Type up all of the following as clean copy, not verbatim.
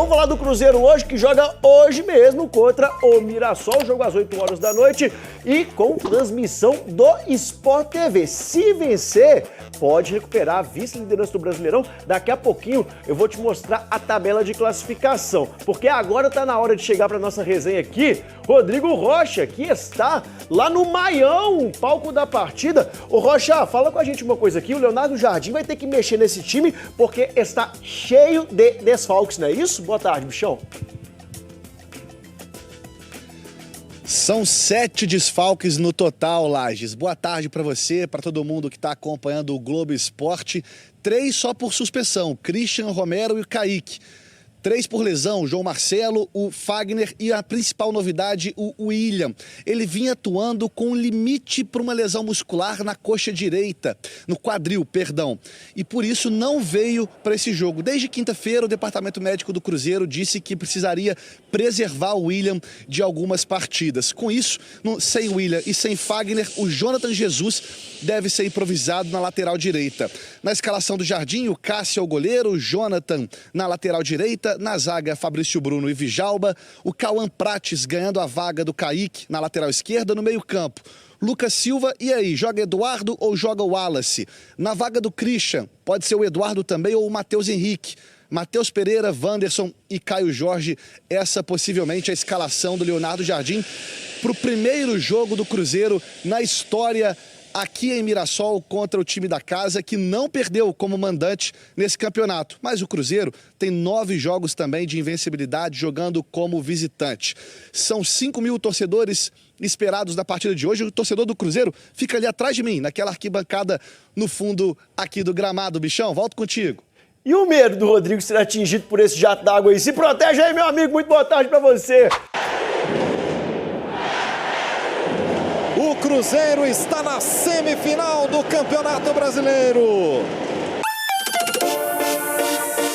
vamos falar do Cruzeiro hoje, que joga hoje mesmo contra o Mirassol, jogo às 8 horas da noite e com transmissão do Sport TV. Se vencer, pode recuperar a vice-liderança do Brasileirão. Daqui a pouquinho eu vou te mostrar a tabela de classificação, porque agora tá na hora de chegar para nossa resenha aqui, Rodrigo Rocha, que está lá no Maião, palco da partida. Ô Rocha, fala com a gente uma coisa aqui, o Leonardo Jardim vai ter que mexer nesse time porque está cheio de desfalques, não é isso? Boa tarde, bichão. São 7 desfalques no total, Lages. Boa tarde para você, para todo mundo que está acompanhando o Globo Esporte. 3 só por suspensão, Christian, Romero e Kaique. 3 por lesão, João Marcelo, o Fagner e a principal novidade, o William. Ele vinha atuando com limite para uma lesão muscular na coxa direita, no quadril, perdão. E por isso não veio para esse jogo. Desde quinta-feira, o departamento médico do Cruzeiro disse que precisaria preservar o William de algumas partidas. Com isso, sem William e sem Fagner, o Jonathan Jesus deve ser improvisado na lateral direita. Na escalação do Jardim, o Cássio é o goleiro, o Jonathan na lateral direita, na zaga Fabrício Bruno e Vijalba, o Cauã Prates ganhando a vaga do Kaique na lateral esquerda, no meio campo. Lucas Silva, e aí, joga Eduardo ou joga o Wallace? Na vaga do Christian, pode ser o Eduardo também ou o Matheus Henrique. Matheus Pereira, Wanderson e Caio Jorge, essa possivelmente a escalação do Leonardo Jardim para o primeiro jogo do Cruzeiro na história aqui em Mirassol contra o time da casa, que não perdeu como mandante nesse campeonato. Mas o Cruzeiro tem 9 jogos também de invencibilidade jogando como visitante. São 5 mil torcedores esperados na partida de hoje. O torcedor do Cruzeiro fica ali atrás de mim, naquela arquibancada no fundo aqui do gramado. Bichão, volto contigo. E o medo do Rodrigo ser atingido por esse jato d'água aí? Se protege aí, meu amigo. Muito boa tarde pra você. O Cruzeiro está na semifinal do Campeonato Brasileiro.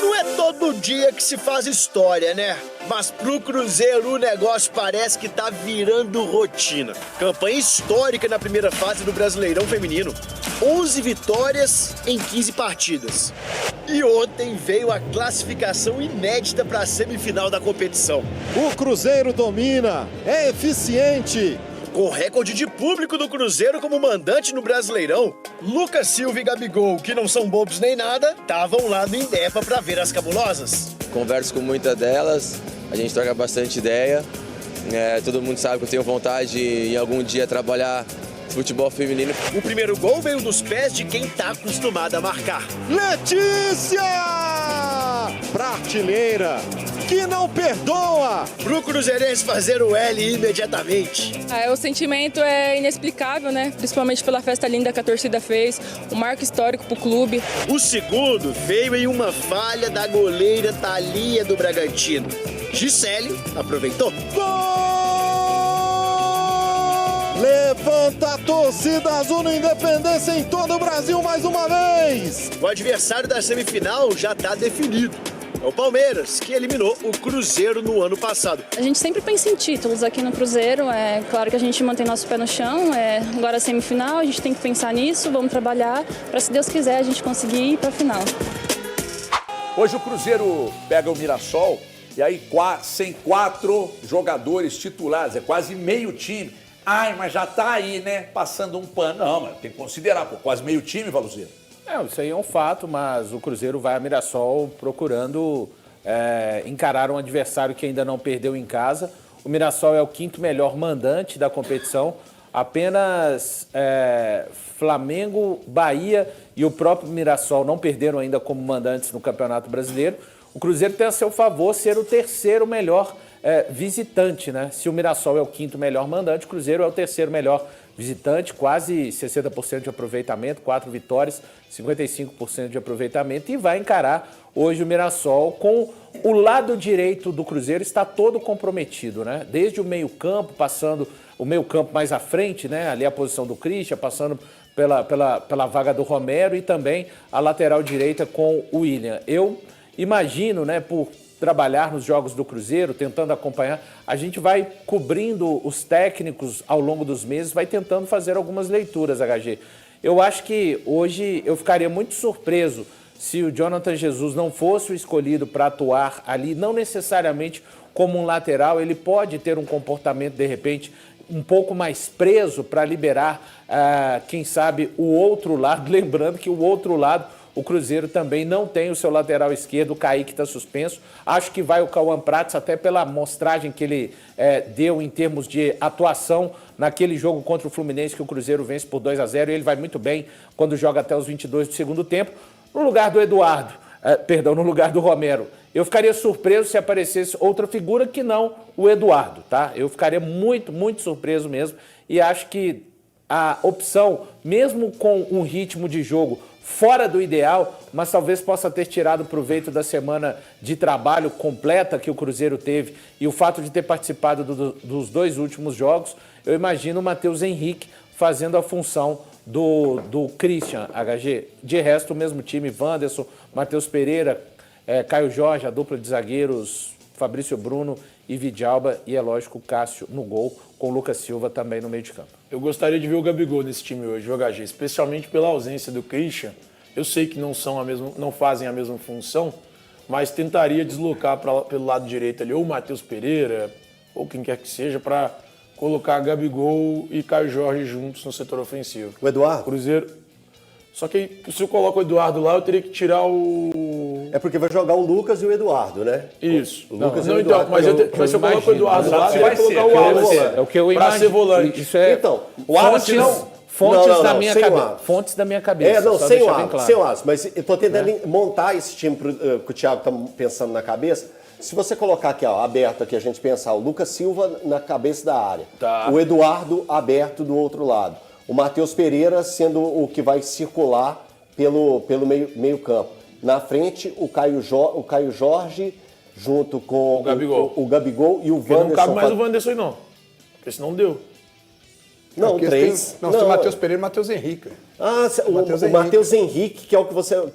Não é todo dia que se faz história, né? Mas pro Cruzeiro o negócio parece que tá virando rotina. Campanha histórica na primeira fase do Brasileirão Feminino. 11 vitórias em 15 partidas. E ontem veio a classificação inédita para a semifinal da competição. O Cruzeiro domina, é eficiente. Com recorde de público do Cruzeiro como mandante no Brasileirão, Lucas Silva e Gabigol, que não são bobos nem nada, estavam lá no Indepa para ver as cabulosas. Converso com muitas delas, a gente troca bastante ideia. Todo mundo sabe que eu tenho vontade de, em algum dia, trabalhar futebol feminino. O primeiro gol veio dos pés de quem tá acostumado a marcar. Letícia! Prateleira, que não perdoa! Pro cruzeirense fazer o L imediatamente. O sentimento é inexplicável, né? Principalmente pela festa linda que a torcida fez, um marco histórico pro clube. O segundo veio em uma falha da goleira Thalia do Bragantino. Gisele aproveitou. Gol! Levanta a torcida azul no Independência em todo o Brasil mais uma vez! O adversário da semifinal já tá definido. É o Palmeiras, que eliminou o Cruzeiro no ano passado. A gente sempre pensa em títulos aqui no Cruzeiro, é claro que a gente mantém nosso pé no chão, agora a semifinal, a gente tem que pensar nisso, vamos trabalhar para, se Deus quiser, a gente conseguir ir para a final. Hoje o Cruzeiro pega o Mirassol e aí sem 4 jogadores titulares, é quase meio time. Ai, mas já tá aí, né, passando um pano. Não, mas tem que considerar, pô, quase meio time, Valuzeiro. Isso aí é um fato, mas o Cruzeiro vai a Mirassol procurando encarar um adversário que ainda não perdeu em casa. O Mirassol é o 5º melhor mandante da competição. Apenas Flamengo, Bahia e o próprio Mirassol não perderam ainda como mandantes no Campeonato Brasileiro. O Cruzeiro tem a seu favor ser o 3º melhor visitante, né? Se o Mirassol é o 5º melhor mandante, o Cruzeiro é o 3º melhor visitante, quase 60% de aproveitamento, 4 vitórias, 55% de aproveitamento, e vai encarar hoje o Mirassol com o lado direito do Cruzeiro está todo comprometido, né? Desde o meio-campo, passando o meio-campo mais à frente, né? Ali a posição do Christian, passando pela vaga do Romero e também a lateral direita com o William. Eu imagino, né, por trabalhar nos jogos do Cruzeiro, tentando acompanhar, a gente vai cobrindo os técnicos ao longo dos meses, vai tentando fazer algumas leituras, HG. Eu acho que hoje eu ficaria muito surpreso se o Jonathan Jesus não fosse o escolhido para atuar ali, não necessariamente como um lateral, ele pode ter um comportamento, de repente, um pouco mais preso para liberar, quem sabe, o outro lado. Lembrando que o outro lado, o Cruzeiro também não tem o seu lateral esquerdo, o Kaique está suspenso. Acho que vai o Cauã Prats, até pela amostragem que ele deu em termos de atuação naquele jogo contra o Fluminense, que o Cruzeiro vence por 2-0, e ele vai muito bem quando joga até os 22 do segundo tempo. No lugar do no lugar do Romero, eu ficaria surpreso se aparecesse outra figura que não o Eduardo, tá? Eu ficaria muito, muito surpreso mesmo, e acho que a opção, mesmo com um ritmo de jogo fora do ideal, mas talvez possa ter tirado proveito da semana de trabalho completa que o Cruzeiro teve e o fato de ter participado dos 2 últimos jogos, eu imagino o Matheus Henrique fazendo a função do Christian, HG. De resto, o mesmo time, Wanderson, Matheus Pereira, Caio Jorge, a dupla de zagueiros, Fabrício Bruno e Vidalba, e é lógico o Cássio no gol, com o Lucas Silva também no meio de campo. Eu gostaria de ver o Gabigol nesse time hoje, o HG, especialmente pela ausência do Christian. Eu sei que não fazem a mesma função, mas tentaria deslocar pelo lado direito ali, ou o Matheus Pereira, ou quem quer que seja, para colocar Gabigol e Caio Jorge juntos no setor ofensivo. O Eduardo? Cruzeiro. Só que se eu coloco o Eduardo lá, eu teria que tirar o... É porque vai jogar o Lucas e o Eduardo, né? Isso. O Lucas não, e o Eduardo. então, mas se eu coloco o Eduardo lá, você vai colocar o Wallace. É o que eu Pra imagino. ser volante. Isso é Então, o Wallace fontes da minha cabeça. Fontes da minha cabeça. Não, só sem o deixar bem Wallace, claro. sem o Wallace. Mas eu tô tentando montar esse time que o Thiago tá pensando na cabeça. Se você colocar aqui, ó, aberto aqui, a gente pensar o Lucas Silva na cabeça da área. Tá. O Eduardo aberto do outro lado. O Matheus Pereira sendo o que vai circular pelo meio campo. Na frente, o Caio Jorge junto com o Gabigol e o Wanderson. Não cabe mais o Wanderson aí, não. Porque senão deu. Não, Porque 3. Tem o Matheus Pereira e o Matheus Henrique. O Matheus Henrique, que é o que você... o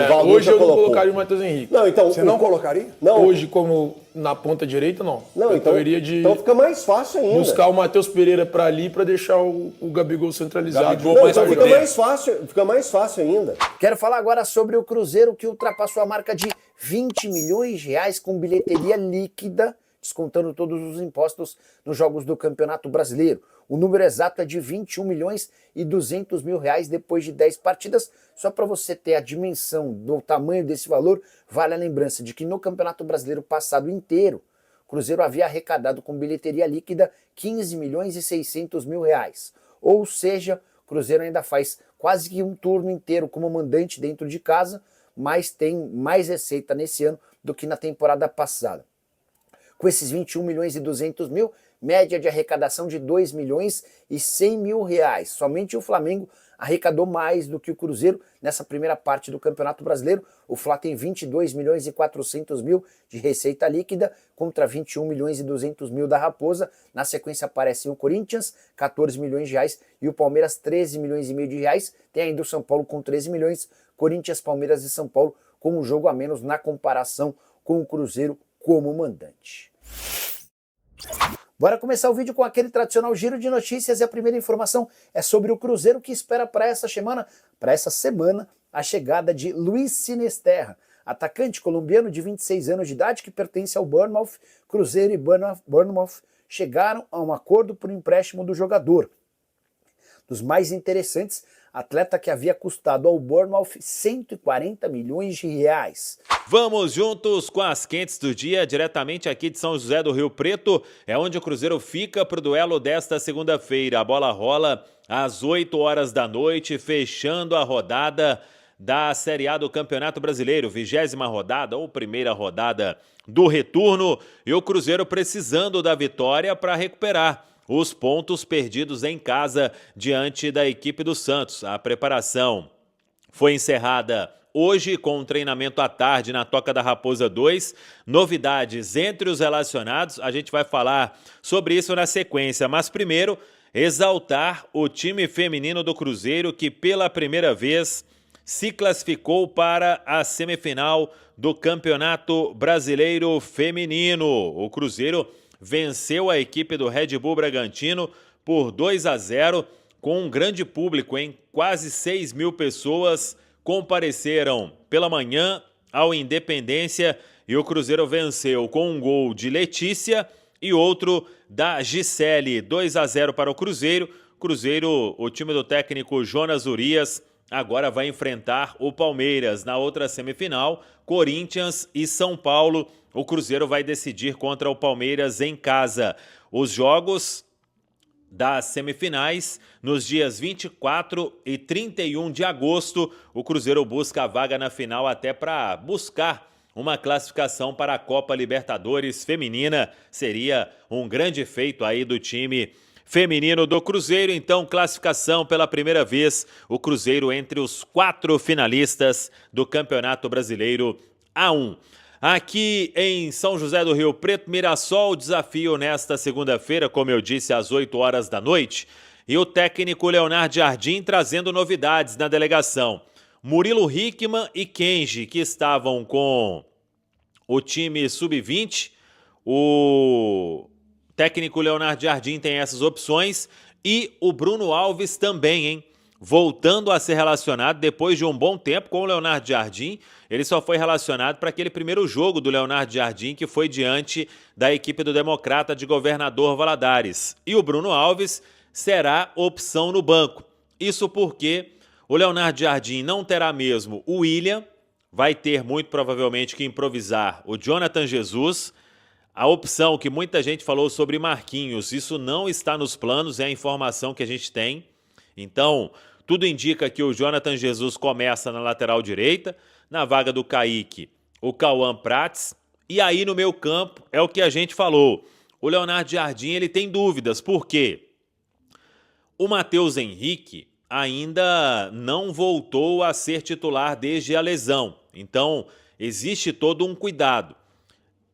Valdir Hoje eu não colocou. colocaria o Matheus Henrique. Não, então, Você não colocaria? Não. Hoje, como na ponta direita, não. Não, então eu iria de então fica mais fácil ainda. buscar o Matheus Pereira para ali para deixar o Gabigol centralizado. Gabigol Não, mais então por dentro. fica mais fácil ainda. Quero falar agora sobre o Cruzeiro, que ultrapassou a marca de 20 milhões de reais com bilheteria líquida, descontando todos os impostos nos jogos do Campeonato Brasileiro. O número exato é de 21 milhões e 200 mil reais depois de 10 partidas. Só para você ter a dimensão do tamanho desse valor, vale a lembrança de que no Campeonato Brasileiro passado inteiro, o Cruzeiro havia arrecadado com bilheteria líquida 15 milhões e 600 mil reais. Ou seja, o Cruzeiro ainda faz quase que um turno inteiro como mandante dentro de casa, mas tem mais receita nesse ano do que na temporada passada. Com esses 21 milhões e 200 mil, média de arrecadação de 2 milhões e 100 mil reais. Somente o Flamengo arrecadou mais do que o Cruzeiro nessa primeira parte do Campeonato Brasileiro. O Fla tem 22 milhões e 400 mil de receita líquida contra 21 milhões e 200 mil da Raposa. Na sequência aparecem o Corinthians, 14 milhões de reais, e o Palmeiras, 13 milhões e meio de reais. Tem ainda o São Paulo com 13 milhões, Corinthians, Palmeiras e São Paulo com um jogo a menos na comparação com o Cruzeiro como mandante. Bora começar o vídeo com aquele tradicional giro de notícias, e a primeira informação é sobre o Cruzeiro, que espera para essa semana a chegada de Luiz Sinisterra, atacante colombiano de 26 anos de idade que pertence ao Bournemouth. Cruzeiro e Bournemouth chegaram a um acordo por empréstimo do jogador. Dos mais interessantes, atleta que havia custado ao Bournemouth 140 milhões de reais. Vamos juntos com as quentes do dia, diretamente aqui de São José do Rio Preto, é onde o Cruzeiro fica para o duelo desta segunda-feira. A bola rola às 8 horas da noite, fechando a rodada da Série A do Campeonato Brasileiro, 20ª rodada ou primeira rodada do retorno, e o Cruzeiro precisando da vitória para recuperar os pontos perdidos em casa diante da equipe do Santos. A preparação foi encerrada hoje com um treinamento à tarde na Toca da Raposa 2. Novidades entre os relacionados, a gente vai falar sobre isso na sequência, mas primeiro exaltar o time feminino do Cruzeiro, que pela primeira vez se classificou para a semifinal do Campeonato Brasileiro Feminino. O Cruzeiro venceu a equipe do Red Bull Bragantino por 2-0, com um grande público, quase 6 mil pessoas compareceram pela manhã ao Independência e o Cruzeiro venceu com um gol de Letícia e outro da Gisele, 2-0 para o Cruzeiro. Cruzeiro, o time do técnico Jonas Urias, agora vai enfrentar o Palmeiras na outra semifinal, Corinthians e São Paulo. O Cruzeiro vai decidir contra o Palmeiras em casa. Os jogos das semifinais, nos dias 24 e 31 de agosto, o Cruzeiro busca a vaga na final até para buscar uma classificação para a Copa Libertadores Feminina. Seria um grande feito aí do time feminino do Cruzeiro. Então, classificação pela primeira vez, o Cruzeiro entre os 4 finalistas do Campeonato Brasileiro A1. Aqui em São José do Rio Preto, Mirassol, desafio nesta segunda-feira, como eu disse, às 8 horas da noite. E o técnico Leonardo Jardim trazendo novidades na delegação. Murilo Hickman e Kenji, que estavam com o time sub-20. O técnico Leonardo Jardim tem essas opções. E o Bruno Alves também, hein? Voltando a ser relacionado depois de um bom tempo com o Leonardo Jardim. Ele só foi relacionado para aquele primeiro jogo do Leonardo Jardim, que foi diante da equipe do Democrata de Governador Valadares. E o Bruno Alves será opção no banco. Isso porque o Leonardo Jardim não terá mesmo o William, vai ter muito provavelmente que improvisar o Jonathan Jesus. A opção que muita gente falou sobre Marquinhos, isso não está nos planos, é a informação que a gente tem. Então, tudo indica que o Jonathan Jesus começa na lateral direita, na vaga do Kaique, o Cauã Prats, e aí no meio campo é o que a gente falou. O Leonardo Jardim ele tem dúvidas, por quê? O Matheus Henrique ainda não voltou a ser titular desde a lesão, então existe todo um cuidado.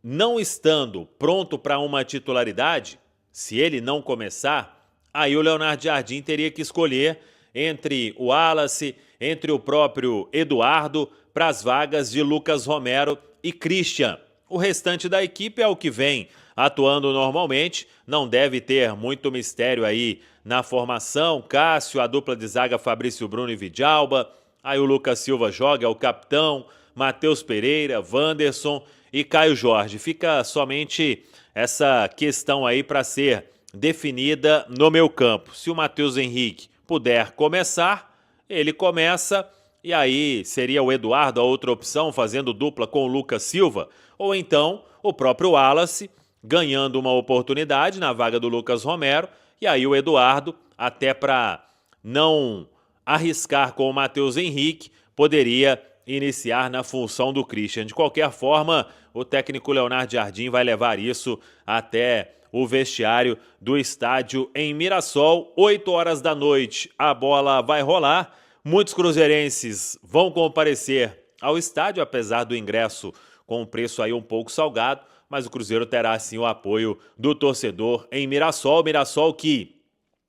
Não estando pronto para uma titularidade, se ele não começar, aí o Leonardo Jardim teria que escolher entre o Wallace, entre o próprio Eduardo, para as vagas de Lucas Romero e Christian. O restante da equipe é o que vem atuando normalmente, não deve ter muito mistério aí na formação. Cássio, a dupla de zaga Fabrício Bruno e Vidalba, aí o Lucas Silva joga, é o capitão, Matheus Pereira, Wanderson e Caio Jorge. Fica somente essa questão aí para ser definida no meio campo. Se o Matheus Henrique puder começar, ele começa, e aí seria o Eduardo a outra opção, fazendo dupla com o Lucas Silva, ou então o próprio Wallace ganhando uma oportunidade na vaga do Lucas Romero, e aí o Eduardo, até para não arriscar com o Matheus Henrique, poderia iniciar na função do Christian. De qualquer forma, o técnico Leonardo Jardim vai levar isso até o vestiário do estádio em Mirassol. 8 horas da noite, a bola vai rolar. Muitos cruzeirenses vão comparecer ao estádio, apesar do ingresso com um preço aí um pouco salgado, mas o Cruzeiro terá sim o apoio do torcedor em Mirassol. Mirassol que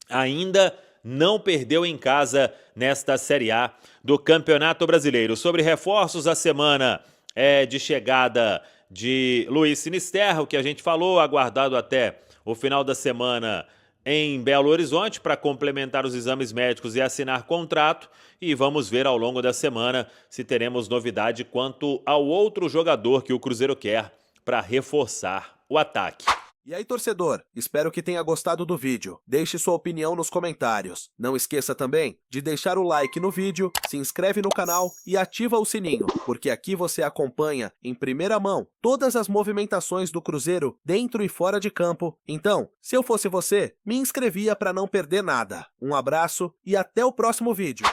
ainda não perdeu em casa nesta Série A do Campeonato Brasileiro. Sobre reforços, a semana é de chegada de Luiz Sinisterra, que a gente falou, aguardado até o final da semana em Belo Horizonte para complementar os exames médicos e assinar contrato, e vamos ver ao longo da semana se teremos novidade quanto ao outro jogador que o Cruzeiro quer para reforçar o ataque. E aí, torcedor, espero que tenha gostado do vídeo. Deixe sua opinião nos comentários. Não esqueça também de deixar o like no vídeo, se inscreve no canal e ativa o sininho, porque aqui você acompanha em primeira mão todas as movimentações do Cruzeiro dentro e fora de campo. Então, se eu fosse você, me inscrevia para não perder nada. Um abraço e até o próximo vídeo.